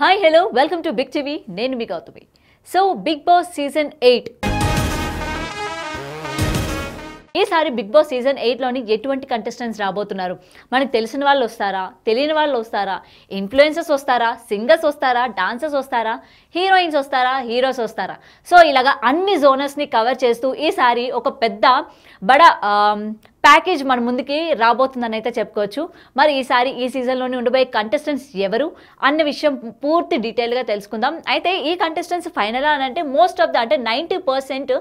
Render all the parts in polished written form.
Hi hello welcome to Big TV నేను మీ Gautami. So Bigg Boss season 8 ఈసారి big Boss season 8లోని ఎటువంటి contestants రాబోతున్నారు? మనకు తెలిసిన వాళ్ళు వస్తారా, తెలియని వాళ్ళు వస్తారా, ఇన్ఫ్లుయెన్సర్స్ వస్తారా, సింగర్స్ వస్తారా, డాన్సర్స్ వస్తారా, హీరోయిన్స్ వస్తారా, హీరోస్ వస్తారా? సో ఇలాగా అన్ని జోనర్స్ని కవర్ చేస్తూ ఈసారి ఒక పెద్ద బడా ప్యాకేజ్ మన ముందుకి రాబోతుందని అయితే చెప్పుకోవచ్చు. మరి ఈసారి ఈ సీజన్లోనే ఉండబోయే కంటెస్టెంట్స్ ఎవరు అన్న విషయం పూర్తి డీటెయిల్గా తెలుసుకుందాం. అయితే ఈ కంటెస్టెంట్స్ ఫైనల్ అని అంటే మోస్ట్ ఆఫ్ ద అంటే 90%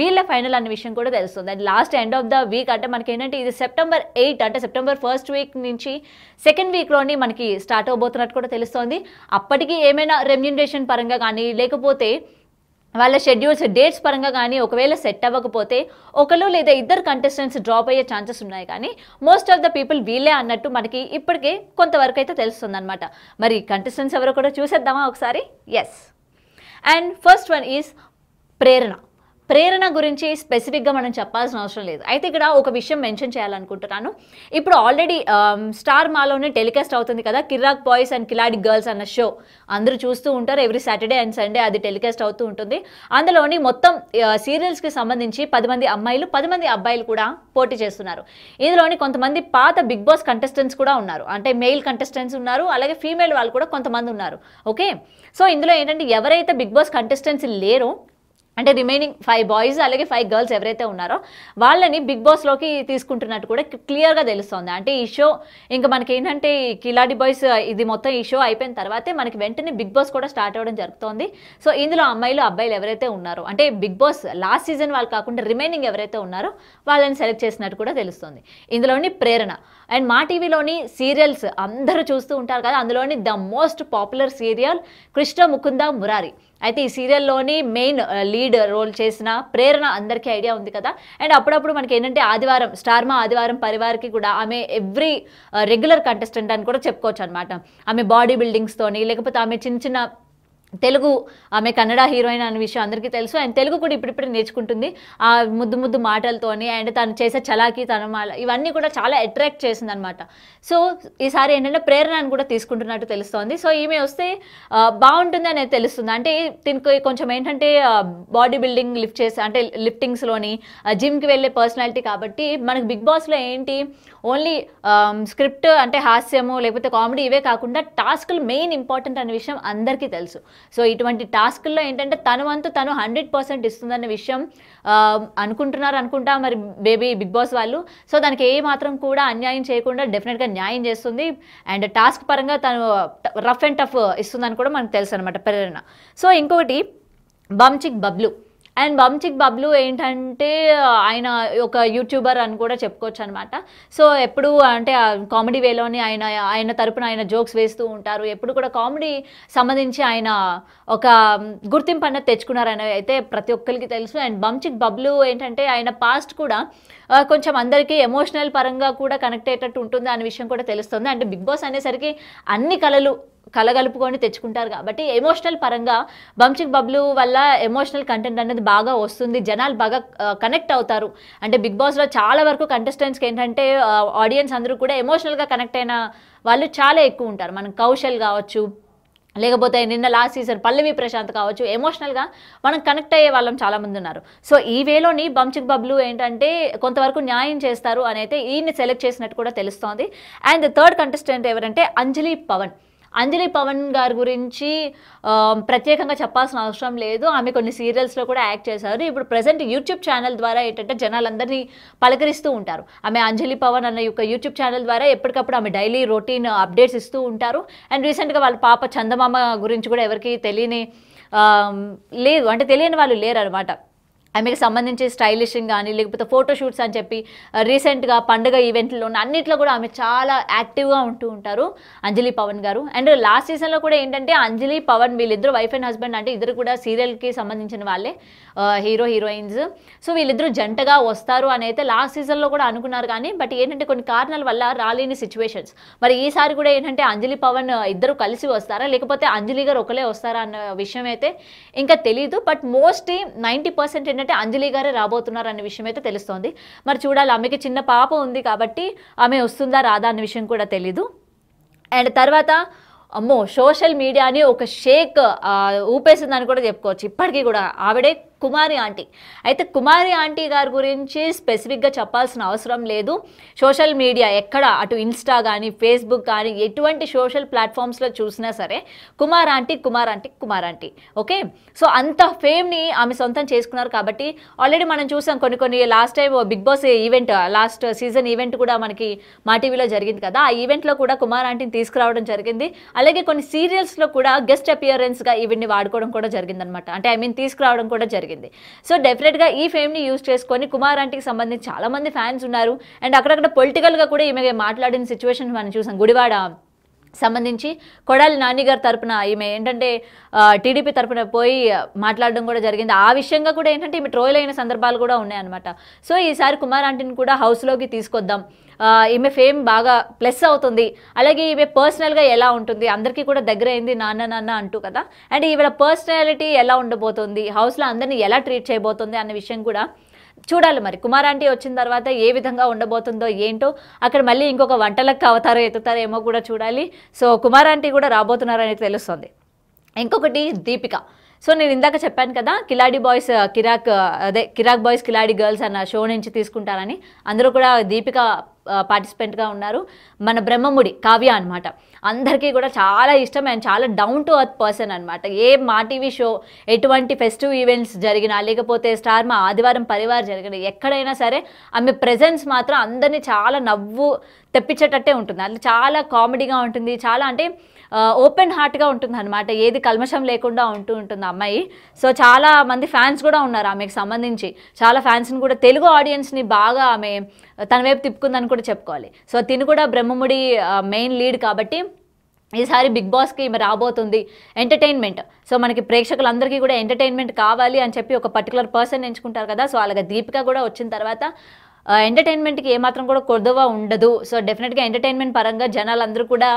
వీళ్ళ ఫైనల్ అన్న విషయం కూడా తెలుస్తుంది. And last end of the week అంటే మనకి ఏంటంటే ఇది సెప్టెంబర్ 8 అంటే సెప్టెంబర్ 1st వీక్ నుంచి 2nd వీక్లోని మనకి స్టార్ట్ అవబోతున్నట్టు కూడా తెలుస్తోంది. అప్పటికి ఏమైనా రెమ్యునరేషన్ పరంగా కానీ లేకపోతే వాళ్ళ షెడ్యూల్స్ డేట్స్ పరంగా కానీ ఒకవేళ సెట్ అవ్వకపోతే ఒకరు లేదా ఇద్దరు కంటెస్టెంట్స్ డ్రాప్ అయ్యే ఛాన్సెస్ ఉన్నాయి. కానీ మోస్ట్ ఆఫ్ ద పీపుల్ వీళ్ళే అన్నట్టు మనకి ఇప్పటికే కొంతవరకు అయితే తెలుస్తుంది అనమాట. మరి కంటెస్టెంట్స్ ఎవరో కూడా చూసేద్దామా ఒకసారి? Yes. And first one is Prerana గురించి స్పెసిఫిక్గా మనం చెప్పాల్సిన అవసరం లేదు. అయితే ఇక్కడ ఒక విషయం మెన్షన్ చేయాలనుకుంటున్నాను. ఇప్పుడు ఆల్రెడీ స్టార్ మాలోనే టెలికాస్ట్ అవుతుంది కదా కిరాక్ బాయ్స్ అండ్ కిలాడి గర్ల్స్ అన్న షో. అందరూ చూస్తూ ఉంటారు. ఎవ్రీ సాటర్డే అండ్ సండే అది టెలికాస్ట్ అవుతూ ఉంటుంది. అందులోని మొత్తం సీరియల్స్కి సంబంధించి 10 మంది అమ్మాయిలు 10 మంది అబ్బాయిలు కూడా పోటీ చేస్తున్నారు. ఇందులోని కొంతమంది పాత బిగ్ బాస్ కంటెస్టెంట్స్ కూడా ఉన్నారు. అంటే మెయిల్ కంటెస్టెంట్స్ ఉన్నారు, అలాగే ఫీమేల్ వాళ్ళు కూడా కొంతమంది ఉన్నారు. ఓకే, సో ఇందులో ఏంటంటే ఎవరైతే బిగ్ బాస్ కంటెస్టెంట్స్ లేరో అంటే రిమైనింగ్ 5 బాయ్స్ అలాగే 5 గర్ల్స్ ఎవరైతే ఉన్నారో వాళ్ళని బిగ్ బాస్లోకి తీసుకుంటున్నట్టు కూడా క్లియర్గా తెలుస్తుంది. అంటే ఈ షో ఇంకా మనకి ఏంటంటే కిలాడి బాయ్స్ ఇది మొత్తం ఈ షో అయిపోయిన తర్వాతే మనకి వెంటనే బిగ్ బాస్ కూడా స్టార్ట్ అవ్వడం జరుగుతుంది. సో ఇందులో అమ్మాయిలు అబ్బాయిలు ఎవరైతే ఉన్నారో అంటే బిగ్ బాస్ లాస్ట్ సీజన్ వాళ్ళు కాకుండా రిమైనింగ్ ఎవరైతే ఉన్నారో వాళ్ళని సెలెక్ట్ చేసినట్టు కూడా తెలుస్తుంది. ఇందులోని ప్రేరణ అండ్ మా టీవీలోని సీరియల్స్ అందరూ చూస్తూ ఉంటారు కదా, అందులోని the most popular serial Krishna Mukunda Murari. అయితే ఈ సీరియల్లోని మెయిన్ లీడ్ రోల్ చేసిన ప్రేరణ అందరికీ ఐడియా ఉంది కదా. అండ్ అప్పుడప్పుడు మనకి ఏంటంటే ఆదివారం స్టార్మా ఆదివారం పరివార్కి కూడా ఆమె ఎవ్రీ రెగ్యులర్ కంటెస్టెంట్ అని కూడా చెప్పుకోవచ్చు అనమాట. ఆమె బాడీ బిల్డింగ్స్తోని లేకపోతే ఆమె చిన్న చిన్న తెలుగు ఆమె కన్నడ హీరోయిన్ అనే విషయం అందరికీ తెలుసు. అండ్ తెలుగు కూడా ఇప్పుడిప్పుడే నేర్చుకుంటుంది ఆ ముద్దు మాటలతోని. అండ్ తను చేసే చలాకీ తనమాల ఇవన్నీ కూడా చాలా అట్రాక్ట్ చేసింది అనమాట. సో ఈసారి ఏంటంటే ప్రేరణను కూడా తీసుకుంటున్నట్టు తెలుస్తోంది. సో ఈమె వస్తే బాగుంటుంది అనేది తెలుస్తుంది. అంటే దీనికి కొంచెం ఏంటంటే బాడీ బిల్డింగ్ లిఫ్ట్ చేసి అంటే లిఫ్టింగ్స్లోని జిమ్కి వెళ్ళే పర్సనాలిటీ కాబట్టి మనకి బిగ్ బాస్లో ఏంటి ఓన్లీ స్క్రిప్ట్ అంటే హాస్యము లేకపోతే కామెడీ ఇవే కాకుండా టాస్క్లు మెయిన్ ఇంపార్టెంట్ అనే విషయం అందరికీ తెలుసు. సో ఇటువంటి టాస్క్ల్లో ఏంటంటే తను వంతు తను 100% ఇస్తుందన్న విషయం అనుకుంటా మరి బేబీ బిగ్ బాస్ వాళ్ళు. సో దానికి ఏ మాత్రం కూడా అన్యాయం చేయకుండా డెఫినెట్గా న్యాయం చేస్తుంది. అండ్ టాస్క్ పరంగా తను రఫ్ అండ్ టఫ్ ఇస్తుందని కూడా మనకు తెలుసు అనమాట ప్రేరణ. సో ఇంకొకటి బంచిక్ బబ్లు. అండ్ బంచిక్ బబ్లు ఏంటంటే ఆయన ఒక యూట్యూబర్ అని కూడా చెప్పుకోవచ్చు అనమాట. సో ఎప్పుడు అంటే కామెడీ వేలోని ఆయన తరపున ఆయన జోక్స్ వేస్తూ ఉంటారు. ఎప్పుడు కూడా కామెడీ సంబంధించి ఆయన ఒక గుర్తింపు అన్నది తెచ్చుకున్నారని అయితే ప్రతి ఒక్కరికి తెలుసు. అండ్ బంచిక్ బబ్లు ఏంటంటే ఆయన పాస్ట్ కూడా కొంచెం అందరికీ ఎమోషనల్ పరంగా కూడా కనెక్ట్ అయ్యేటట్టు ఉంటుంది అనే విషయం కూడా తెలుస్తుంది. అంటే బిగ్ బాస్ అనేసరికి అన్ని కలగలుపుకొని తెచ్చుకుంటారు కాబట్టి ఎమోషనల్ పరంగా బంచిక్ బబ్లు వల్ల ఎమోషనల్ కంటెంట్ అనేది బాగా వస్తుంది, జనాలు బాగా కనెక్ట్ అవుతారు. అంటే బిగ్ బాస్లో చాలా వరకు కంటెస్టెంట్స్కి ఏంటంటే ఆడియన్స్ అందరూ కూడా ఎమోషనల్గా కనెక్ట్ అయిన వాళ్ళు చాలా ఎక్కువ ఉంటారు. మనం కౌశల్ కావచ్చు లేకపోతే నిన్న లాస్ట్ సీజన్ పల్లవి ప్రశాంత్ కావచ్చు, ఎమోషనల్గా మనం కనెక్ట్ అయ్యే వాళ్ళం చాలామంది ఉన్నారు. సో ఈ వేలోని బంచిక్ బబ్లు ఏంటంటే కొంతవరకు న్యాయం చేస్తారు అని అయితే ఈయన్ని సెలెక్ట్ చేసినట్టు కూడా తెలుస్తోంది. అండ్ థర్డ్ కంటెస్టెంట్ ఎవరంటే అంజలి పవన్ గారి గురించి ప్రత్యేకంగా చెప్పాల్సిన అవసరం లేదు. ఆమె కొన్ని సీరియల్స్లో కూడా యాక్ట్ చేశారు. ఇప్పుడు ప్రజెంట్ యూట్యూబ్ ఛానల్ ద్వారా ఏంటంటే జనాలందరినీ పలకరిస్తూ ఉంటారు. ఆమె అంజలి పవన్ అన్న యొక్క యూట్యూబ్ ఛానల్ ద్వారా ఎప్పటికప్పుడు ఆమె డైలీ రొటీన్ అప్డేట్స్ ఇస్తూ ఉంటారు. అండ్ రీసెంట్గా వాళ్ళ పాప చందమామ గురించి కూడా ఎవరికి తెలియని వాళ్ళు లేరు అనమాట. ఆమెకు సంబంధించి స్టైలిషింగ్ కానీ లేకపోతే ఫోటోషూట్స్ అని చెప్పి రీసెంట్గా పండుగ ఈవెంట్లో అన్నిట్లో కూడా ఆమె చాలా యాక్టివ్గా ఉంటూ ఉంటారు అంజలి పవన్ గారు. అండ్ లాస్ట్ సీజన్లో కూడా ఏంటంటే అంజలి పవన్ వీళ్ళిద్దరు వైఫ్ అండ్ హస్బెండ్, అంటే ఇద్దరు కూడా సీరియల్కి సంబంధించిన వాళ్ళే హీరోయిన్స్. సో వీళ్ళిద్దరూ జంటగా వస్తారు అని అయితే లాస్ట్ సీజన్లో కూడా అనుకున్నారు. కానీ బట్ ఏంటంటే కొన్ని కారణాల వల్ల రాలేని సిచ్యువేషన్స్. మరి ఈసారి కూడా ఏంటంటే అంజలి పవన్ ఇద్దరు కలిసి వస్తారా లేకపోతే అంజలి గారు ఒకలే వస్తారా అన్న విషయం అయితే ఇంకా తెలియదు. బట్ మోస్ట్లీ 90% ఏంటంటే అంజలి గారే రాబోతున్నారు అనే విషయం అయితే తెలుస్తోంది. మరి చూడాలి, ఆమెకి చిన్న పాప ఉంది కాబట్టి ఆమె వస్తుందా రాదా అనే విషయం కూడా తెలీదు. అండ్ తర్వాత అమ్మో సోషల్ మీడియాని ఒక షేక్ ఊపేసిందని కూడా చెప్పుకోవచ్చు. ఇప్పటికీ కూడా ఆవిడే కుమారి ఆంటీ. అయితే కుమారి ఆంటీ గారి గురించి స్పెసిఫిక్గా చెప్పాల్సిన అవసరం లేదు. సోషల్ మీడియా ఎక్కడ అటు ఇన్స్టా కానీ ఫేస్బుక్ కానీ ఎటువంటి సోషల్ ప్లాట్ఫామ్స్లో చూసినా సరే Kumar aunty Kumar aunty Kumar aunty. Okay, so అంత ఫేమ్ని ఆమె సొంతం చేసుకున్నారు. కాబట్టి ఆల్రెడీ మనం చూసాం కొన్ని last time Bigg Boss event, last season event కూడా మనకి మా టీవీలో జరిగింది కదా. ఆ ఈవెంట్లో కూడా కుమార్ ఆంటీని తీసుకురావడం జరిగింది. అలాగే కొన్ని సీరియల్స్లో కూడా గెస్ట్ అపియరెన్స్గా ఈవెంట్ని వాడుకోవడం కూడా జరిగిందనమాట. అంటే ఐ మీన్ తీసుకురావడం కూడా జరిగింది. సో డెఫినెట్గా ఈ ఫేమ్ని యూజ్ చేసుకొని కుమార్ ఆంటీకి సంబంధించి చాలామంది ఫ్యాన్స్ ఉన్నారు. అండ్ అక్కడక్కడ పొలిటికల్గా కూడా ఈమె మాట్లాడిన సిచ్యువేషన్ మనం చూసాం. గుడివాడ సంబంధించి కొడాలి నాని గారి తరపున ఈమె ఏంటంటే టీడీపీ తరపున పోయి మాట్లాడడం కూడా జరిగింది. ఆ విషయంగా కూడా ఏంటంటే ఈమె ట్రోల్ అయిన సందర్భాలు కూడా ఉన్నాయన్నమాట. సో ఈసారి కుమార్ ఆంటీని కూడా హౌస్లోకి తీసుకొద్దాం, ఈమె ఫేమ్ బాగా ప్లస్ అవుతుంది, అలాగే ఈమె పర్సనల్గా ఎలా ఉంటుంది, అందరికీ కూడా దగ్గర అయింది నాన్న నాన్న అంటూ కదా. అండ్ ఈవిడ పర్సనాలిటీ ఎలా ఉండబోతుంది, హౌస్లో అందరినీ ఎలా ట్రీట్ చేయబోతుంది అన్న విషయం కూడా చూడాలి. మరి కుమార్ ఆంటీ వచ్చిన తర్వాత ఏ విధంగా ఉండబోతుందో ఏంటో, అక్కడ మళ్ళీ ఇంకొక వంటలకు అవతారో ఎత్తుతారేమో కూడా చూడాలి. సో కుమార్ ఆంటీ కూడా రాబోతున్నారని తెలుస్తుంది. ఇంకొకటి దీపిక. సో నేను ఇందాక చెప్పాను కదా కిలాడి బాయ్స్ కిరాక్ బాయ్స్ కిలాడి గర్ల్స్ అన్న షో నుంచి తీసుకుంటారని. అందరూ కూడా దీపిక పార్టిసిపెంట్గా ఉన్నారు. మన బ్రహ్మముడి కావ్య అనమాట. అందరికీ కూడా చాలా ఇష్టం అండ్ చాలా డౌన్ టు అర్త్ పర్సన్ అనమాట. ఏ మా టీవీ షో ఎటువంటి ఫెస్టివ్ ఈవెంట్స్ జరిగినా లేకపోతే స్టార్ మా ఆదివారం పరివార్ జరిగినా ఎక్కడైనా సరే ఆమె ప్రెజెన్స్ మాత్రం అందరినీ చాలా నవ్వు తెప్పించేటట్టే ఉంటుంది. అది చాలా కామెడీగా ఉంటుంది, చాలా అంటే ఓపెన్ హార్ట్గా ఉంటుంది అనమాట. ఏది కల్మషం లేకుండా ఉంటుంది అమ్మాయి. సో చాలా మంది ఫ్యాన్స్ కూడా ఉన్నారు ఆమెకు సంబంధించి. చాలా ఫ్యాన్స్ని కూడా తెలుగు ఆడియన్స్ని బాగా ఆమె తన వైపు తిప్పుకుందని కూడా చెప్పుకోవాలి. సో తిను కూడా బ్రహ్మముడి మెయిన్ లీడ్ కాబట్టి ఈసారి బిగ్ బాస్కి ఈమె రాబోతుంది. ఎంటర్టైన్మెంట్, సో మనకి ప్రేక్షకులందరికీ కూడా ఎంటర్టైన్మెంట్ కావాలి అని చెప్పి ఒక పర్టికులర్ పర్సన్ ఎంచుకుంటారు కదా. సో అలాగే దీపిక కూడా వచ్చిన తర్వాత ఎంటర్టైన్మెంట్కి ఏమాత్రం కూడా కొదవ ఉండదు. సో డెఫినెట్గా ఎంటర్టైన్మెంట్ పరంగా జనాలందరూ కూడా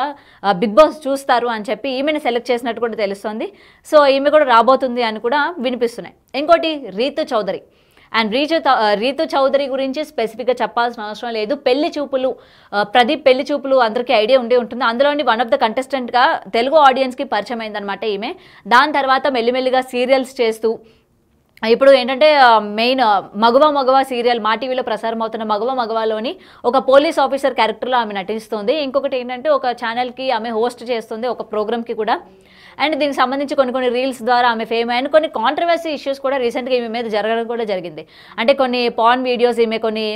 బిగ్ బాస్ చూస్తారు అని చెప్పి ఈమెను సెలెక్ట్ చేసినట్టు కూడా తెలుస్తుంది. సో ఈమె కూడా రాబోతుంది అని కూడా వినిపిస్తున్నాయి. ఇంకోటి రీతు చౌదరి. అండ్ రీతు చౌదరి గురించి స్పెసిఫిక్గా చెప్పాల్సిన అవసరం లేదు. పెళ్లి చూపులు, ప్రదీప్ పెళ్లి చూపులు అందరికీ ఐడియా ఉండే ఉంటుంది. అందులోని వన్ ఆఫ్ ద కంటెస్టెంట్గా తెలుగు ఆడియన్స్కి పరిచయం అయిందనమాట ఈమె. దాని తర్వాత మెల్లిమెల్లిగా సీరియల్స్ చేస్తూ ఇప్పుడు ఏంటంటే మెయిన్ మగవ సీరియల్ మా టీవీలో ప్రసారం అవుతున్న మగవలోని ఒక పోలీస్ ఆఫీసర్ క్యారెక్టర్లో ఆమె నటిస్తుంది. ఇంకొకటి ఏంటంటే ఒక ఛానల్కి ఆమె హోస్ట్ చేస్తుంది, ఒక ప్రోగ్రామ్కి కూడా. అండ్ దీనికి సంబంధించి కొన్ని రీల్స్ ద్వారా ఆమె ఫేమ్ అయిన కొన్ని కాంట్రవర్సీ ఇష్యూస్ కూడా రీసెంట్గా ఈమె మీద జరగడం కూడా జరిగింది. అంటే కొన్ని పాన్ వీడియోస్, ఈమె కొన్ని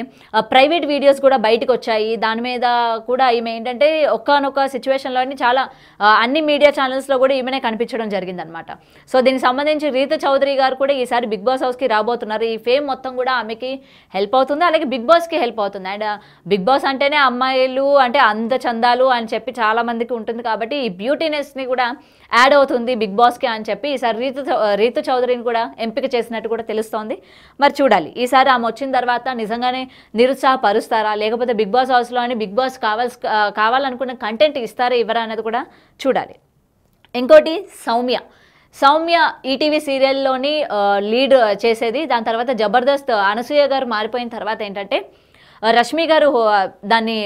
ప్రైవేట్ వీడియోస్ కూడా బయటకు వచ్చాయి. దాని మీద కూడా ఈమె ఏంటంటే ఒక్కనొక్క సిచ్యువేషన్లోని చాలా అన్ని మీడియా ఛానల్స్లో కూడా ఈమెనే కనిపించడం జరిగిందనమాట. సో దీనికి సంబంధించి రీతు చౌదరి గారు కూడా ఈసారి బిగ్ బాస్ హౌస్కి రాబోతున్నారు. ఈ ఫేమ్ మొత్తం కూడా ఆమెకి హెల్ప్ అవుతుంది, అలాగే బిగ్ బాస్కి హెల్ప్ అవుతుంది. అండ్ బిగ్ బాస్ అంటేనే అమ్మాయిలు అంటే అందచందాలు అని చెప్పి చాలా మందికి ఉంటుంది కాబట్టి ఈ బ్యూటీనెస్ని కూడా యాడ్ అవుతుంది బిగ్ బాస్కి అని చెప్పి ఈసారి రీతు చౌదరిని కూడా ఎంపిక చేసినట్టు కూడా తెలుస్తోంది. మరి చూడాలి ఈసారి ఆమె వచ్చిన తర్వాత నిజంగానే నిరుత్సాహపరుస్తారా, లేకపోతే బిగ్ బాస్ హౌస్లోని బిగ్ బాస్ కావాలనుకున్న కంటెంట్ ఇస్తారా ఇవ్వరా అనేది కూడా చూడాలి. ఇంకోటి సౌమ్య ఈటీవీ సీరియల్లోని లీడ్ చేసేది. దాని తర్వాత జబర్దస్త్ అనసూయ గారు మారిపోయిన తర్వాత ఏంటంటే రష్మి గారు దాన్ని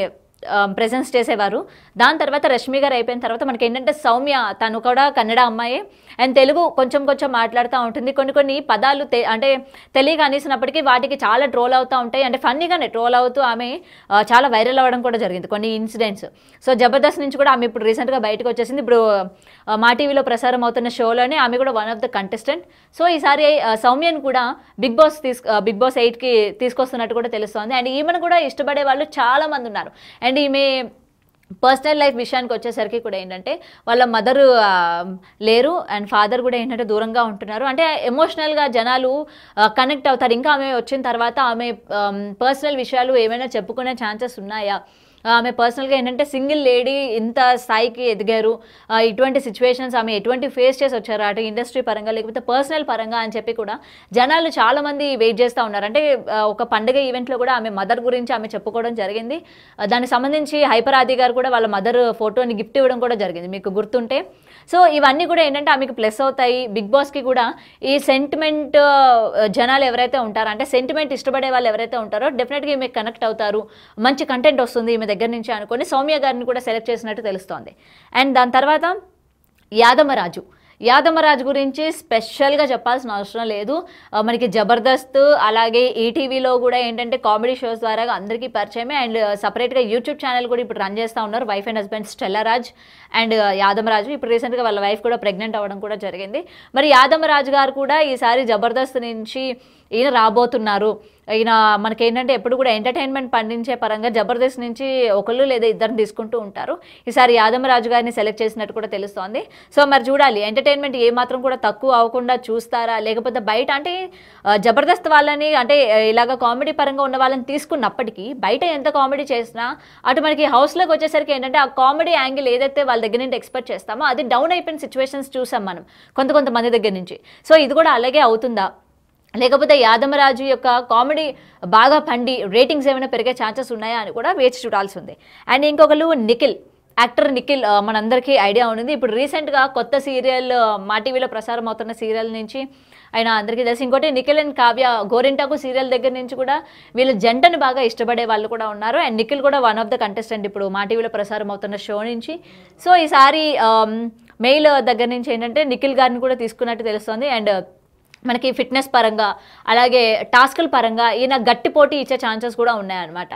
ప్రెజెన్స్ చేసేవారు. దాని తర్వాత రష్మి గారు అయిపోయిన తర్వాత మనకి ఏంటంటే సౌమ్య తను కూడా కన్నడ అమ్మాయి అండ్ తెలుగు కొంచెం మాట్లాడుతూ ఉంటుంది. కొన్ని పదాలు అంటే తెలియక అనేసినప్పటికీ వాటికి చాలా ట్రోల్ అవుతూ ఉంటాయి. అంటే ఫన్నీగానే ట్రోల్ అవుతూ ఆమె చాలా వైరల్ అవ్వడం కూడా జరిగింది కొన్ని ఇన్సిడెంట్స్. సో జబర్దస్త్ నుంచి కూడా ఆమె ఇప్పుడు రీసెంట్గా బయటకు వచ్చేసింది. ఇప్పుడు మా టీవీలో ప్రసారం అవుతున్న షోలోనే ఆమె కూడా one of the contestant. So ఈసారి సౌమ్యను కూడా బిగ్ బాస్ 8కి తీసుకొస్తున్నట్టు కూడా తెలుస్తోంది. అండ్ ఈమెను కూడా ఇష్టపడే వాళ్ళు చాలా మంది ఉన్నారు. అండ్ ఈమె పర్సనల్ లైఫ్ విషయానికి వచ్చేసరికి కూడా ఏంటంటే వాళ్ళ మదరు లేరు అండ్ ఫాదర్ కూడా ఏంటంటే దూరంగా ఉంటున్నారు. అంటే ఎమోషనల్గా జనాలు కనెక్ట్ అవుతారు. ఇంకా ఆమె వచ్చిన తర్వాత ఆమె పర్సనల్ విషయాలు ఏమైనా చెప్పుకునే ఛాన్సెస్ ఉన్నాయా, ఆమె పర్సనల్గా ఏంటంటే సింగిల్ లేడీ ఇంత స్థాయికి ఎదిగారు, ఇటువంటి సిచ్యువేషన్స్ ఆమె ఎటువంటి ఫేస్ చేసి వచ్చారు అటు ఇండస్ట్రీ పరంగా లేకపోతే పర్సనల్ పరంగా అని చెప్పి కూడా జనాలు చాలామంది వెయిట్ చేస్తూ ఉన్నారు. అంటే ఒక పండుగ ఈవెంట్లో కూడా ఆమె మదర్ గురించి ఆమె చెప్పుకోవడం జరిగింది. దానికి సంబంధించి హైపర్ ఆది గారు కూడా వాళ్ళ మదర్ ఫోటోని గిఫ్ట్ ఇవ్వడం కూడా జరిగింది మీకు గుర్తుంటే. సో ఇవన్నీ కూడా ఏంటంటే ఆమెకు ప్లస్ అవుతాయి. బిగ్ బాస్కి కూడా ఈ సెంటిమెంట్ జనాలు ఎవరైతే ఉంటారో అంటే సెంటిమెంట్ ఇష్టపడే వాళ్ళు ఎవరైతే ఉంటారో డెఫినెట్గా ఈమె కనెక్ట్ అవుతారు, మంచి కంటెంట్ వస్తుంది ఈమె ఆమె దగ్గర నుంచి అనుకొని సౌమ్య గారిని కూడా సెలెక్ట్ చేసినట్టు తెలుస్తోంది. అండ్ దాని తర్వాత యాదమరాజు గురించి స్పెషల్గా చెప్పాల్సిన అవసరం లేదు. మనకి జబర్దస్త్ అలాగే ఈటీవీలో కూడా ఏంటంటే కామెడీ షోస్ ద్వారా అందరికీ పరిచయమే. అండ్ సపరేట్గా యూట్యూబ్ ఛానల్ కూడా ఇప్పుడు రన్ చేస్తూ ఉన్నారు. Wife and husband Stellaraj and Yadamaraju. ఇప్పుడు రీసెంట్గా వాళ్ళ వైఫ్ కూడా ప్రెగ్నెంట్ అవ్వడం కూడా జరిగింది. మరి యాదమరాజు గారు కూడా ఈసారి జబర్దస్త్ నుంచి ఈయన రాబోతున్నారు. ఈయన మనకేంటంటే ఎప్పుడు కూడా ఎంటర్టైన్మెంట్ పండించే పరంగా జబర్దస్త్ నుంచి ఒకళ్ళు లేదా ఇద్దరిని తీసుకుంటూ ఉంటారు. ఈసారి యాదమరాజు గారిని సెలెక్ట్ చేసినట్టు కూడా తెలుస్తోంది. సో మరి చూడాలి ఎంటర్టైన్మెంట్ ఏమాత్రం కూడా తక్కువ అవ్వకుండా చూస్తారా, లేకపోతే బయట అంటే జబర్దస్త్ వాళ్ళని అంటే ఇలాగ కామెడీ పరంగా ఉన్న వాళ్ళని తీసుకున్నప్పటికీ బయట ఎంత కామెడీ చేసినా అటు మనకి హౌస్లోకి వచ్చేసరికి ఏంటంటే ఆ కామెడీ యాంగిల్ ఏదైతే వాళ్ళ దగ్గర నుంచి ఎక్స్పెక్ట్ చేస్తామో అది డౌన్ అయిపోయిన సిచ్యువేషన్స్ చూసాం మనం కొంతమంది దగ్గర నుంచి. సో ఇది కూడా అలాగే అవుతుందా, లేకపోతే యాదమరాజు యొక్క కామెడీ బాగా పండి రేటింగ్స్ ఏమైనా పెరిగే ఛాన్సెస్ ఉన్నాయా అని కూడా వేచి చూడాల్సి ఉంది. అండ్ ఇంకొకరు యాక్టర్ నిఖిల్ మనందరికీ ఐడియా ఉంది. ఇప్పుడు రీసెంట్గా కొత్త సీరియల్ మా టీవీలో ప్రసారం అవుతున్న సీరియల్ నుంచి ఆయన అందరికీ తెలిసి. ఇంకోటి నిఖిల్ అండ్ కావ్య గోరింటాకు సీరియల్ దగ్గర నుంచి కూడా వీళ్ళ జంటను బాగా ఇష్టపడే వాళ్ళు కూడా ఉన్నారు. అండ్ నిఖిల్ కూడా వన్ ఆఫ్ ద కంటెస్టెంట్ ఇప్పుడు మా టీవీలో ప్రసారం అవుతున్న షో నుంచి. సో ఈసారి మెయిల్ దగ్గర నుంచి ఏంటంటే నిఖిల్ గారిని కూడా తీసుకున్నట్టు తెలుస్తుంది. అండ్ మనకి ఫిట్నెస్ పరంగా అలాగే టాస్కుల పరంగా ఈయన గట్టి పోటీ ఇచ్చే ఛాన్సెస్ కూడా ఉన్నాయన్నమాట.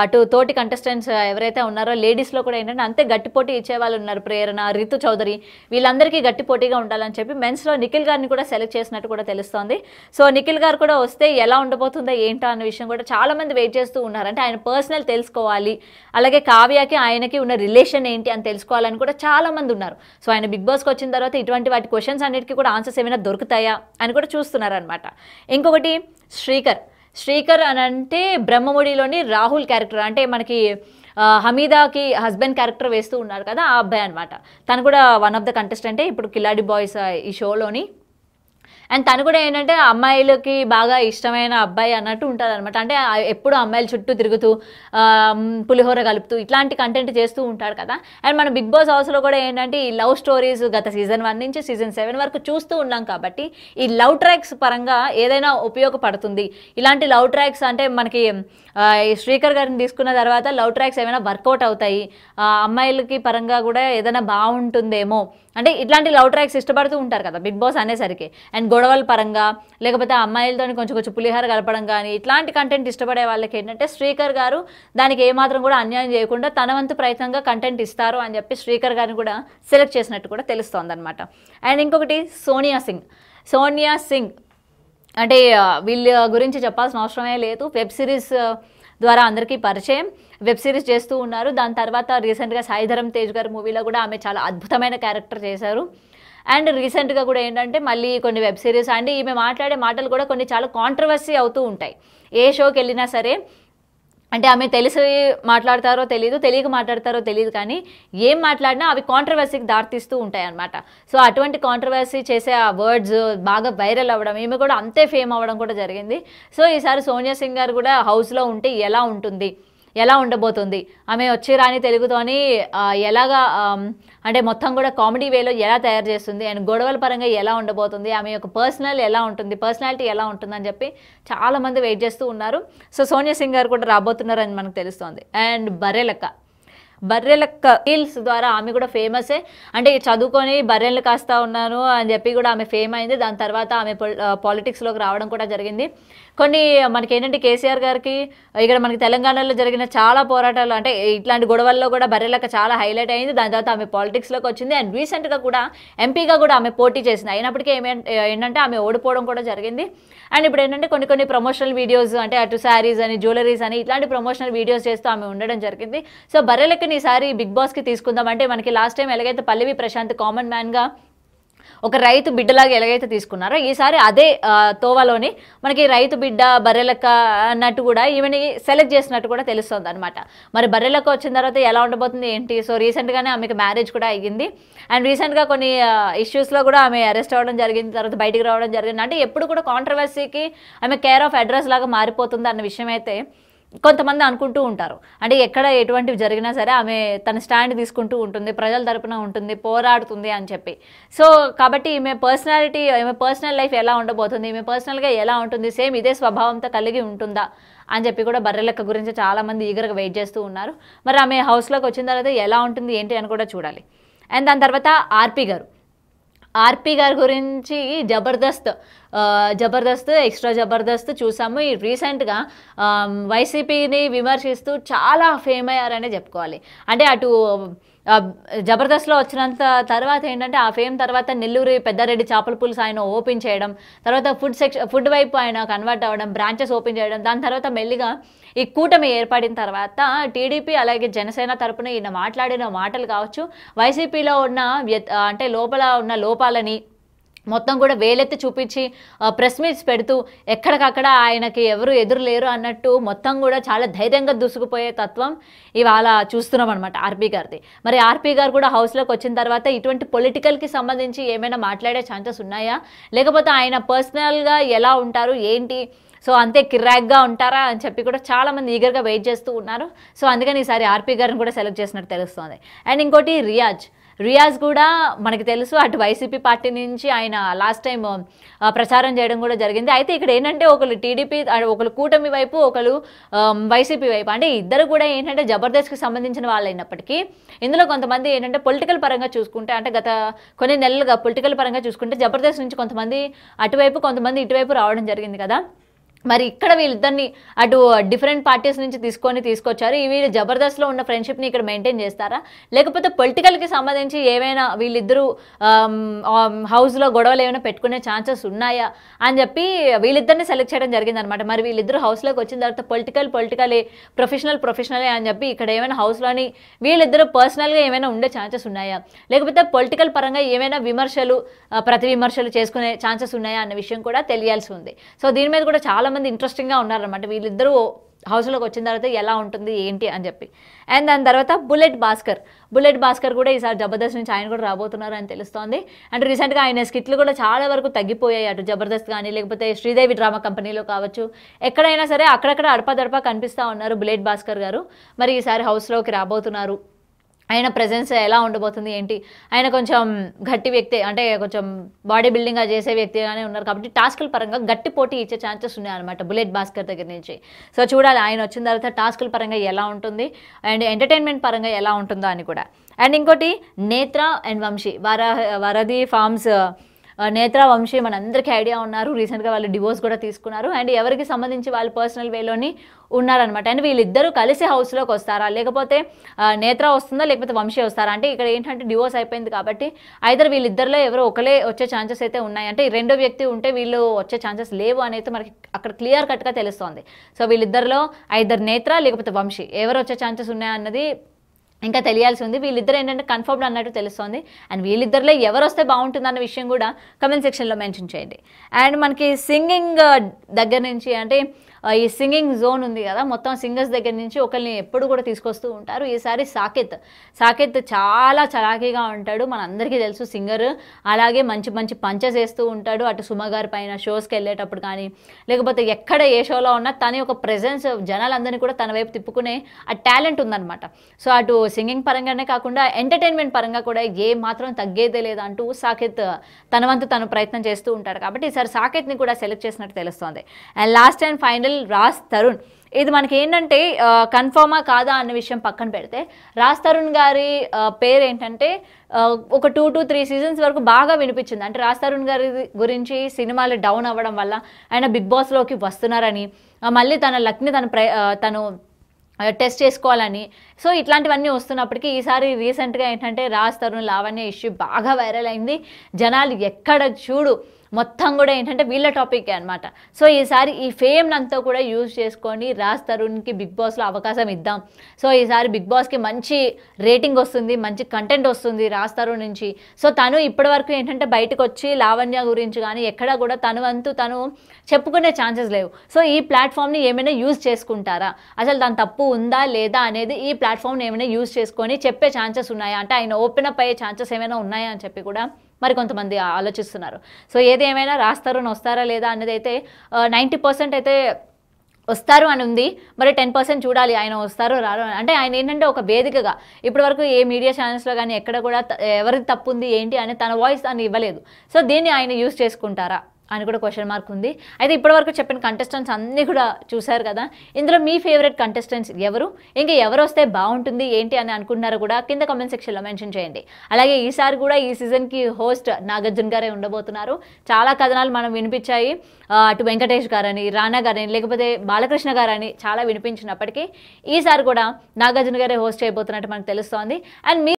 అటు తోటి కంటెస్టెంట్స్ ఎవరైతే ఉన్నారో లేడీస్లో కూడా ఏంటంటే అంతే గట్టి పోటీ ఇచ్చే వాళ్ళు ఉన్నారు. ప్రేరణ, రితు చౌదరి వీళ్ళందరికీ గట్టి పోటీగా ఉండాలని చెప్పి మెన్స్లో నిఖిల్ గారిని కూడా సెలెక్ట్ చేసినట్టు కూడా తెలుస్తోంది. సో నిఖిల్ గారు కూడా వస్తే ఎలా ఉండబోతుందో ఏంటో అన్న విషయం కూడా చాలామంది వెయిట్ చేస్తూ ఉన్నారు. అంటే ఆయన పర్సనల్ తెలుసుకోవాలి, అలాగే కావ్యకి ఆయనకి ఉన్న రిలేషన్ ఏంటి అని తెలుసుకోవాలని కూడా చాలామంది ఉన్నారు. సో ఆయన బిగ్ బాస్కి వచ్చిన తర్వాత ఇటువంటి వాటి క్వశ్చన్స్ అన్నిటికీ కూడా ఆన్సర్స్ ఏమైనా దొరుకుతాయా అని కూడా చూస్తున్నారనమాట. ఇంకొకటి శ్రీకర్ అని అంటే బ్రహ్మముడిలోని రాహుల్ క్యారెక్టర్, అంటే మనకి హమీదాకి హస్బెండ్ క్యారెక్టర్ వేస్తూ ఉన్నారు కదా ఆ అబ్బాయి అనమాట. తను కూడా వన్ ఆఫ్ ద కంటెస్టెంటే ఇప్పుడు కిలాడి బాయ్స్ ఈ షోలోని. అండ్ తను కూడా ఏంటంటే అమ్మాయిలకి బాగా ఇష్టమైన అబ్బాయి అన్నట్టు ఉంటారు అనమాట. అంటే ఎప్పుడు అమ్మాయిల చుట్టూ తిరుగుతూ పులిహోర కలుపుతూ ఇట్లాంటి కంటెంట్ చేస్తూ ఉంటాడు కదా. అండ్ మన బిగ్ బాస్ హౌస్లో కూడా ఏంటంటే ఈ లవ్ స్టోరీస్ గత సీజన్ 1 నుంచి సీజన్ 7 వరకు చూస్తూ ఉన్నాం కాబట్టి ఈ లవ్ ట్రాక్స్ పరంగా ఏదైనా ఉపయోగపడుతుంది. ఇలాంటి లవ్ ట్రాక్స్ అంటే మనకి శ్రీకర్ గారిని తీసుకున్న తర్వాత లవ్ ట్రాక్స్ ఏమైనా వర్కౌట్ అవుతాయి, అమ్మాయిలకి పరంగా కూడా ఏదైనా బాగుంటుందేమో అంటే ఇట్లాంటి లవ్ ట్రాక్స్ ఇష్టపడుతూ ఉంటారు కదా బిగ్ బాస్ అనేసరికి. అండ్ గొడవల పరంగా లేకపోతే అమ్మాయిలతో కొంచెం పులిహార కలపడం కానీ ఇట్లాంటి కంటెంట్ ఇష్టపడే వాళ్ళకి ఏంటంటే శ్రీకర్ గారు దానికి ఏమాత్రం కూడా అన్యాయం చేయకుండా తన వంతు ప్రయత్నంగా కంటెంట్ ఇస్తారు అని చెప్పి శ్రీకర్ గారిని కూడా సెలెక్ట్ చేసినట్టు కూడా తెలుస్తోంది అనమాట. అండ్ ఇంకొకటి సోనియా సింగ్ అంటే వీళ్ళ గురించి చెప్పాల్సిన అవసరమే లేదు. వెబ్ సిరీస్ ద్వారా అందరికీ పరిచయం, వెబ్ సిరీస్ చేస్తూ ఉన్నారు. దాని తర్వాత రీసెంట్గా సాయిధరం తేజ్ గారి మూవీలో కూడా ఆమె చాలా అద్భుతమైన క్యారెక్టర్ చేశారు. అండ్ రీసెంట్గా కూడా ఏంటంటే మళ్ళీ కొన్ని వెబ్ సిరీస్ అండ్ ఈమె మాట్లాడే మాటలు కూడా కొన్ని చాలా కాంట్రవర్సీ అవుతూ ఉంటాయి. ఏ షోకి వెళ్ళినా సరే అంటే ఆమె తెలిసి మాట్లాడతారో తెలియదు, తెలియక మాట్లాడతారో తెలియదు, కానీ ఏం మాట్లాడినా అవి కాంట్రవర్సీకి దారితీస్తూ ఉంటాయి అన్నమాట. సో అటువంటి కాంట్రవర్సీ చేసే ఆ వర్డ్స్ బాగా వైరల్ అవ్వడం, ఈమె కూడా అంతే ఫేమ్ అవ్వడం కూడా జరిగింది. సో ఈసారి సోనియా సింగ్ గారు కూడా హౌస్లో ఉంటే ఎలా ఉండబోతుంది, ఆమె వచ్చి రాని తెలుగుతోని ఎలాగా అంటే మొత్తం కూడా కామెడీ వేలో ఎలా తయారు చేస్తుంది అండ్ గొడవల పరంగా ఎలా ఉండబోతుంది, ఆమె యొక్క పర్సనాలిటీ ఎలా ఉంటుందని చెప్పి చాలామంది వెయిట్ చేస్తూ ఉన్నారు. సో సోనియా సింగ్ గారు కూడా రాబోతున్నారని మనకు తెలుస్తోంది. అండ్ బర్రెలక్క రీల్స్ ద్వారా ఆమె కూడా ఫేమసే. అంటే చదువుకొని బర్రెలు కాస్తా ఉన్నాను అని చెప్పి కూడా ఆమె ఫేమ్ అయింది. దాని తర్వాత ఆమె పాలిటిక్స్లోకి రావడం కూడా జరిగింది. కొన్ని మనకి ఏంటంటే కేసీఆర్ గారికి ఇక్కడ మనకి తెలంగాణలో జరిగిన చాలా పోరాటాలు అంటే ఇట్లాంటి గొడవల్లో కూడా బర్రెలక్క చాలా హైలైట్ అయింది. దాని తర్వాత ఆమె పాలిటిక్స్లోకి వచ్చింది. అండ్ రీసెంట్గా కూడా ఎంపీగా కూడా ఆమె పోటీ చేసింది. అయినప్పటికీ ఏంటంటే ఆమె ఓడిపోవడం కూడా జరిగింది. అండ్ ఇప్పుడు ఏంటంటే కొన్ని ప్రమోషనల్ వీడియోస్ అంటే అటు శారీస్ అని జ్యువెలరీస్ అని ఇట్లాంటి ప్రమోషనల్ వీడియోస్ చేస్తూ ఆమె ఉండడం జరిగింది. సో బర్రెలక్కని ఈసారి బిగ్ బాస్కి తీసుకుందాం అంటే మనకి లాస్ట్ టైం ఎలాగైతే పల్లవి ప్రశాంత్ కామన్ మ్యాన్గా ఒక రైతు బిడ్డలాగా ఎలాగైతే తీసుకున్నారో ఈసారి అదే తోవలోని మనకి రైతు బిడ్డ బర్రెలక్క అన్నట్టు కూడా ఈమెని సెలెక్ట్ చేసినట్టు కూడా తెలుస్తుంది అనమాట. మరి బర్రెలక్క వచ్చిన తర్వాత ఎలా ఉండబోతుంది ఏంటి. సో రీసెంట్గానే ఆమెకు మ్యారేజ్ కూడా అయ్యింది. అండ్ రీసెంట్గా కొన్ని ఇష్యూస్లో కూడా ఆమె అరెస్ట్ అవ్వడం జరిగింది, తర్వాత బయటికి రావడం జరిగింది. అంటే ఎప్పుడు కూడా కాంట్రవర్సీకి ఆమె కేర్ ఆఫ్ అడ్రస్ లాగా మారిపోతుంది అన్న విషయం అయితే కొంతమంది అనుకుంటూ ఉంటారు. అంటే ఎక్కడ ఎటువంటివి జరిగినా సరే ఆమె తన స్టాండ్ తీసుకుంటూ ఉంటుంది, ప్రజల తరపున ఉంటుంది, పోరాడుతుంది అని చెప్పి. సో కాబట్టి ఈమె పర్సనల్ లైఫ్ ఎలా ఉండబోతుంది, ఈమె పర్సనల్గా ఎలా ఉంటుంది, సేమ్ ఇదే స్వభావంతో కలిగి ఉంటుందా అని చెప్పి కూడా బర్రెలక్క గురించి చాలామంది ఈగర్గా వెయిట్ చేస్తూ ఉన్నారు. మరి ఆమె హౌస్లోకి వచ్చిన తర్వాత ఎలా ఉంటుంది ఏంటి అని కూడా చూడాలి. అండ్ దాని తర్వాత ఆర్పి గారి గురించి జబర్దస్త్ ఎక్స్ట్రా జబర్దస్త్ చూసాము. ఈ రీసెంట్గా వైసీపీని విమర్శిస్తూ చాలా ఫేమ్ అయ్యారనే చెప్పుకోవాలి. అంటే అటు జబర్దస్త్లో వచ్చినంత తర్వాత ఏంటంటే ఆ ఫేమ్ తర్వాత నెల్లూరు పెద్దారెడ్డి చేపల పులుసు ఆయన ఓపెన్ చేయడం, తర్వాత ఫుడ్ వైపు ఆయన కన్వర్ట్ అవ్వడం, బ్రాంచెస్ ఓపెన్ చేయడం, దాని తర్వాత మెల్లిగా ఈ కూటమి ఏర్పడిన తర్వాత టీడీపీ అలాగే జనసేన తరపున ఈయన మాట్లాడిన మాటలు కావచ్చు, వైసీపీలో ఉన్న అంటే లోపల ఉన్న లోపాలని మొత్తం కూడా వేలెత్తి చూపించి ప్రెస్ మీట్స్ పెడుతూ ఎక్కడికక్కడ ఆయనకి ఎవరు ఎదురు లేరు అన్నట్టు మొత్తం కూడా చాలా ధైర్యంగా దూసుకుపోయే తత్వం ఇవాళ చూస్తున్నాం అనమాట ఆర్పి గారిది. మరి ఆర్పి గారు కూడా హౌస్లోకి వచ్చిన తర్వాత ఇటువంటి పొలిటికల్కి సంబంధించి ఏమైనా మాట్లాడే ఛాన్సెస్ ఉన్నాయా, లేకపోతే ఆయన పర్సనల్గా ఎలా ఉంటారు ఏంటి, సో అంతే కిర్రాక్గా ఉంటారా అని చెప్పి కూడా చాలామంది ఈగర్గా వెయిట్ చేస్తూ ఉన్నారు. సో అందుకని ఈసారి ఆర్పి గారిని కూడా సెలెక్ట్ చేసినట్టు తెలుస్తుంది. అండ్ ఇంకోటి రియాజ్ కూడా మనకి తెలుసు అటు వైసీపీ పార్టీ నుంచి ఆయన లాస్ట్ టైం ప్రచారం చేయడం కూడా జరిగింది. అయితే ఇక్కడ ఏంటంటే ఒకరు టీడీపీ, ఒకరు కూటమి వైపు, ఒకరు వైసీపీ వైపు, అంటే ఇద్దరు కూడా ఏంటంటే జబర్దస్త్కి సంబంధించిన వాళ్ళు అయినప్పటికీ ఇందులో కొంతమంది ఏంటంటే పొలిటికల్ పరంగా చూసుకుంటే, అంటే గత కొన్ని నెలలుగా పొలిటికల్ పరంగా చూసుకుంటే జబర్దస్త్ నుంచి కొంతమంది అటువైపు కొంతమంది ఇటువైపు రావడం జరిగింది కదా. మరి ఇక్కడ వీళ్ళిద్దరిని అటు డిఫరెంట్ పార్టీస్ నుంచి తీసుకొచ్చారు. వీళ్ళు జబర్దస్త్లో ఉన్న ఫ్రెండ్షిప్ని ఇక్కడ మెయింటైన్ చేస్తారా, లేకపోతే పొలిటికల్కి సంబంధించి ఏమైనా వీళ్ళిద్దరూ హౌస్లో గొడవలు ఏమైనా పెట్టుకునే ఛాన్సెస్ ఉన్నాయా అని చెప్పి వీళ్ళిద్దరిని సెలెక్ట్ చేయడం జరిగిందనమాట. మరి వీళ్ళిద్దరు హౌస్లోకి వచ్చిన తర్వాత పొలిటికలే, ప్రొఫెషనలే అని చెప్పి ఇక్కడ ఏమైనా హౌస్లోని వీళ్ళిద్దరు పర్సనల్గా ఏమైనా ఉండే ఛాన్సెస్ ఉన్నాయా, లేకపోతే పొలిటికల్ పరంగా ఏమైనా ప్రతి విమర్శలు చేసుకునే ఛాన్సెస్ ఉన్నాయా అన్న విషయం కూడా తెలియాల్సి ఉంది. సో దీని మీద కూడా చాలా మంది ఇంట్రెస్టింగ్గా ఉన్నారనమాట వీళ్ళిద్దరూ హౌస్లోకి వచ్చిన తర్వాత ఎలా ఉంటుంది ఏంటి అని చెప్పి. అండ్ దాని తర్వాత బుల్లెట్ భాస్కర్ కూడా ఈసారి జబర్దస్త్ నుంచి ఆయన కూడా రాబోతున్నారు అని తెలుస్తోంది. అంటే రీసెంట్గా ఆయన స్కిట్లు కూడా చాలా వరకు తగ్గిపోయాయి, అటు జబర్దస్త్ కానీ లేకపోతే శ్రీదేవి డ్రామా కంపెనీలో కావచ్చు, ఎక్కడైనా సరే అక్కడక్కడ అడపదడప కనిపిస్తూ ఉన్నారు బుల్లెట్ భాస్కర్ గారు. మరి ఈసారి హౌస్లోకి రాబోతున్నారు. ఆయన ప్రెజెన్స్ ఎలా ఉండబోతుంది ఏంటి, ఆయన కొంచెం గట్టి వ్యక్తి, అంటే కొంచెం బాడీ బిల్డింగ్గా చేసే వ్యక్తిగానే ఉన్నారు కాబట్టి టాస్కుల పరంగా గట్టి పోటీ ఇచ్చే ఛాన్సెస్ ఉన్నాయన్నమాట బుల్లెట్ భాస్కర్ దగ్గర నుంచి. సో చూడాలి ఆయన వచ్చిన తర్వాత టాస్కుల పరంగా ఎలా ఉంటుంది అండ్ ఎంటర్టైన్మెంట్ పరంగా ఎలా ఉంటుందో అని కూడా. అండ్ ఇంకోటి నేత్ర అండ్ వంశీ, వరది ఫార్మ్స్ నేత్ర వంశీ మనందరికీ ఐడియా ఉన్నారు. రీసెంట్గా వాళ్ళు డివోర్స్ కూడా తీసుకున్నారు. అండ్ ఎవరికి సంబంధించి వాళ్ళు పర్సనల్ వేలోని ఉన్నారనమాట. అండ్ వీళ్ళిద్దరూ కలిసి హౌస్లోకి వస్తారా, లేకపోతే నేత్ర వస్తుందా లేకపోతే వంశీ వస్తారా, అంటే ఇక్కడ ఏంటంటే డివోర్స్ అయిపోయింది కాబట్టి ఐదర్ వీళ్ళిద్దరిలో ఎవరో ఒకలే వచ్చే ఛాన్సెస్ అయితే ఉన్నాయి. అంటే రెండో వ్యక్తి ఉంటే వీళ్ళు వచ్చే ఛాన్సెస్ లేవు అనేది మనకి అక్కడ క్లియర్ కట్గా తెలుస్తోంది. సో వీళ్ళిద్దరిలో ఐదర్ నేత్ర లేకపోతే వంశీ ఎవరు వచ్చే ఛాన్సెస్ ఉన్నాయన్నది ఇంకా తెలియాల్సి ఉంది. వీళ్ళిద్దరు ఏంటంటే కన్ఫర్మ్డ్ అన్నట్టు తెలుస్తోంది. అండ్ వీళ్ళిద్దరిలో ఎవరు వస్తే బాగుంటుందన్న విషయం కూడా కమెంట్ సెక్షన్లో మెన్షన్ చేయండి. అండ్ మనకి సింగింగ్ దగ్గర నుంచి, అంటే ఈ సింగింగ్ జోన్ ఉంది కదా, మొత్తం సింగర్స్ దగ్గర నుంచి ఒకరిని ఎప్పుడు కూడా తీసుకొస్తూ ఉంటారు. ఈసారి సాకేత్ చాలా చలాకీగా ఉంటాడు, మనందరికీ తెలుసు సింగర్. అలాగే మంచి మంచి పంచెస్ వేస్తూ ఉంటాడు. అటు సుమ గారి పైన షోస్కి వెళ్ళేటప్పుడు కానీ లేకపోతే ఎక్కడ ఏ షోలో ఉన్నా తన యొక్క ప్రెజెన్స్ జనాలందరినీ కూడా తన వైపు తిప్పుకునే ఆ టాలెంట్ ఉందన్నమాట. సో అటు సింగింగ్ పరంగానే కాకుండా ఎంటర్టైన్మెంట్ పరంగా కూడా ఏ మాత్రం తగ్గేదే లేదంటూ సాకేత్ తన వంతు తను ప్రయత్నం చేస్తూ ఉంటాడు. కాబట్టి ఈసారి సాకేత్ని కూడా సెలెక్ట్ చేసినట్టు తెలుస్తోంది. And last and final Raj Tarun. ఇది మనకి ఏంటంటే కన్ఫర్మా కాదా అన్న విషయం పక్కన పెడితే రాజ్ తరుణ్ గారి పేరు ఏంటంటే ఒక 2 to 3 సీజన్స్ వరకు బాగా వినిపించింది. అంటే రాజ్ తరుణ్ గారి గురించి సినిమాలు డౌన్ అవ్వడం వల్ల ఆయన బిగ్ బాస్లోకి వస్తున్నారని, మళ్ళీ తన లక్ని తను టెస్ట్ చేసుకోవాలని, సో ఇట్లాంటివన్నీ వస్తున్నప్పటికీ ఈసారి రీసెంట్గా ఏంటంటే రాజ్ తరుణ్ లావణ్య ఇష్యూ బాగా వైరల్ అయింది. జనాలు ఎక్కడ చూడు మొత్తం కూడా ఏంటంటే వీళ్ళ టాపిక్ అనమాట. సో ఈసారి ఈ ఫేమ్ అంతా కూడా యూజ్ చేసుకొని రాజ్ తరుణ్కి బిగ్ బాస్లో అవకాశం ఇద్దాం. సో ఈసారి బిగ్ బాస్కి మంచి రేటింగ్ వస్తుంది, మంచి కంటెంట్ వస్తుంది రాజ్ తరుణ్ నుంచి. సో తను ఇప్పటివరకు ఏంటంటే బయటకు వచ్చి లావణ్య గురించి కానీ ఎక్కడా కూడా తను చెప్పుకునే ఛాన్సెస్ లేవు. సో ఈ ప్లాట్ఫామ్ని ఏమైనా యూజ్ చేసుకుంటారా, అసలు దాని తప్పు ఉందా లేదా అనేది ఈ ప్లాట్ఫామ్ని ఏమైనా యూజ్ చేసుకొని చెప్పే ఛాన్సెస్ ఉన్నాయా, అంటే ఆయన ఓపెన్ అప్ అయ్యే ఛాన్సెస్ ఏమైనా ఉన్నాయా అని చెప్పి కూడా మరి కొంతమంది ఆలోచిస్తున్నారు. సో ఏది ఏమైనా రాజ్ తరుణ్ వస్తారా లేదా అనేది అయితే 90% అయితే వస్తారు అని ఉంది. మరి 10% చూడాలి ఆయన వస్తారో రారో. అంటే ఆయన ఏంటంటే ఒక వేదికగా ఇప్పటివరకు ఏ మీడియా ఛానల్స్లో కానీ ఎక్కడ కూడా ఎవరికి తప్పు ఉంది ఏంటి అని తన వాయిస్ దాన్ని ఇవ్వలేదు. సో దీన్ని ఆయన యూజ్ చేసుకుంటారా అని కూడా క్వశ్చన్ మార్క్ ఉంది. అయితే ఇప్పటివరకు చెప్పిన కంటెస్టెంట్స్ అన్నీ కూడా చూశారు కదా, ఇందులో మీ ఫేవరెట్ కంటెస్టెంట్స్ ఎవరు, ఇంకా ఎవరు వస్తే బాగుంటుంది ఏంటి అని అనుకుంటున్నారో కూడా కింద కామెంట్ సెక్షన్లో మెన్షన్ చేయండి. అలాగే ఈసారి కూడా ఈ సీజన్కి హోస్ట్ నాగార్జున గారే ఉండబోతున్నారు. చాలా కథనాలు మనం వినిపించాయి, అటు వెంకటేష్ గారని, రానా గారని, లేకపోతే బాలకృష్ణ గారని చాలా వినిపించినప్పటికీ ఈసారి కూడా నాగార్జున గారే హోస్ట్ చేయబోతున్నట్టు మనకు తెలుస్తోంది. అండ్